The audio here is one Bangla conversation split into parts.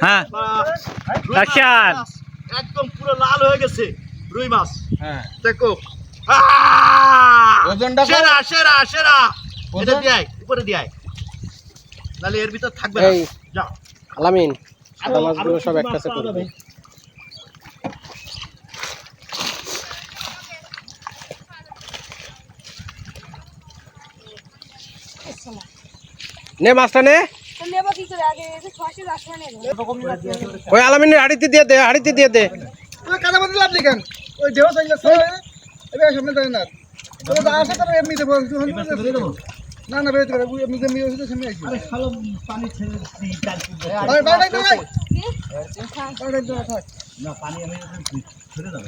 হ্যাঁ অ্যাকশন। একদম পুরো লাল হয়ে গেছে রুই মাছ। হ্যাঁ দেখো ওজনটা সেরা সেরা সেরা। এটা দিয়াই উপরে দিয়াই, নালে এর ভিতর থাকবে না। যাও আলামিন, সাদা মাছগুলো সব এক কাছে করবে। নে মাছটা নে। ওই আলামিনের হাড়িতে দিয়ে দে, হাড়িতে দিয়ে দে। ওই কাদা মধ্যে লাভ লিখেন ওই দেহ চাইছে এবার সামনে যায় না তবে আসে তবে এমনি দেবো না না বেরোতে পারে এমনি এমনি ওষুধ সামনে আসি। আরে শালো পানি ছেড়ে দিই তার ভাই ভাই ভাই না পানি আমি ছেড়ে দাও।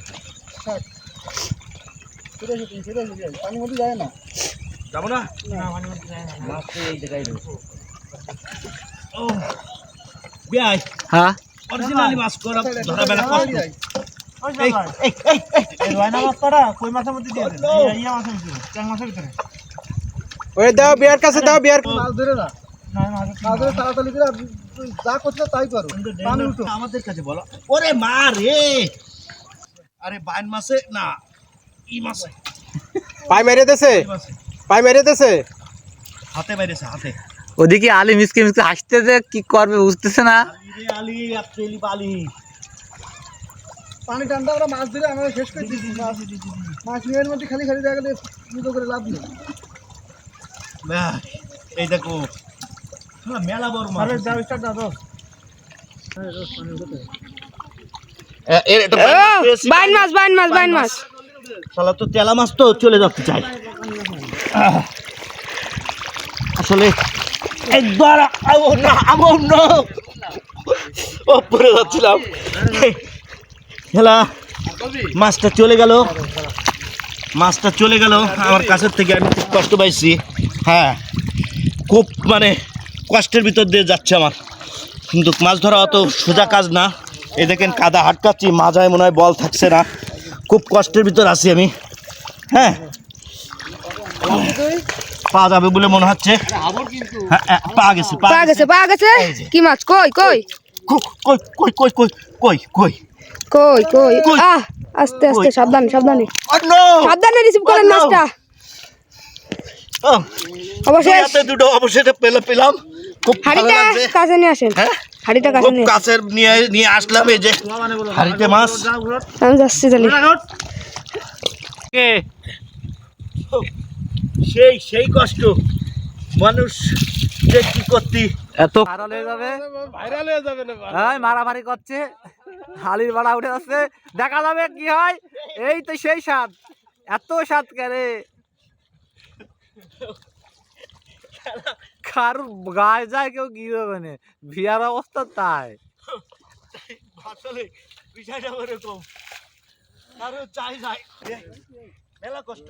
পানির মধ্যে যায় না। যাবো না পানির মধ্যে যায় না, মাছ তো এই জায়গায় রয়েছে। ও বিয়াই হ্যাঁ অরিজিনালি মাছ করা ধরা বেলা কষ্ট। এই এই এই রয়না মাছটা কই মাছের মধ্যে দিয়ে দেন, এই ইয়া মাছের ভিতরে, ট্যাং মাছের ভিতরে। ওই দাও বিয়ার কাছে দাও, বিয়ার মাছ ধরে না মাছ ধরে তাড়াতাড়ি করে যা করছো তাই করো। পানি উঠো আমাদের কাছে বলো ওরে মা রে। আরে বাইন মাছে না ই মাছে পাই মেরে দেছে, পাই মেরে দেছে। হাতে বাইরেছে হাতে। ওদিকে আলি মিসকে মিসকে হাসতেছে, কি করবে বুঝতেছে না। আলি আলি আপনি বালি পানি ঠান্ডা আমরা মাছ ধরে আমরা শেষ করে দিচ্ছি। মাছ নিয়ে মধ্যে খালি খালি জায়গাতে মতো করে লাভ নেই। এই দেখো মেলা বড় মাছ। বাইন মাছ বাইন মাছ বাইন মাছ শালা তো তেলা মাছ তো চলে যাচ্ছে চাই। আসলে একবার ও পড়ে যাচ্ছিলাম। খেলা মাছটা চলে গেল, মাছটা চলে গেল আমার কাছের থেকে। আমি খুব কষ্ট পাইছি। হ্যাঁ খুব মানে কষ্টের ভিতর দিয়ে যাচ্ছে আমার। কিন্তু মাছ ধরা অত সোজা কাজ না। এই দেখেন কাদা হাটকাচ্ছি, মাজায় মনে হয় বল থাকছে না। খুব কষ্টের ভিতর আছি আমি। হ্যাঁ পাওয়া যাবে বলে মনে হচ্ছে। হ্যাঁ পাওয়া গেছে পা গেছে পা গেছে। কি মাছ? কই কই কই কই কই কই কই কই কই কই আহ আস্তে আস্তে সাবধানে সাবধানে সাবধানে রিসিভ করেন মাছটা। অবশেষে দুটো অবশেষে পেলাম। খুব ভালো হাড়িটা লাগছে। কাছে নিয়ে আসেন। হ্যাঁ হাড়িটা কাছে খুব নিয়ে কাছের নিয়ে আসলাম। এই যে হাড়িতে মাছ। আমি যাচ্ছি তাহলে। সেই কষ্ট মানুষ যে কি করতি এত ভাইরাল হয়ে যাবে, ভাইরাল হয়ে যাবে না ভাই। মারামারি করছে, হালির বাড়া উঠে যাচ্ছে, দেখা যাবে কি হয়। এই তো সেই স্বাদ, এত স্বাদ কেরে কারুর গায়ে যায় কেউ গিয়ে হবে না। ভিয়ার অবস্থা তাই। আসলে বিষয়টা এরকম, কারো চাই যায় মেলা কষ্ট।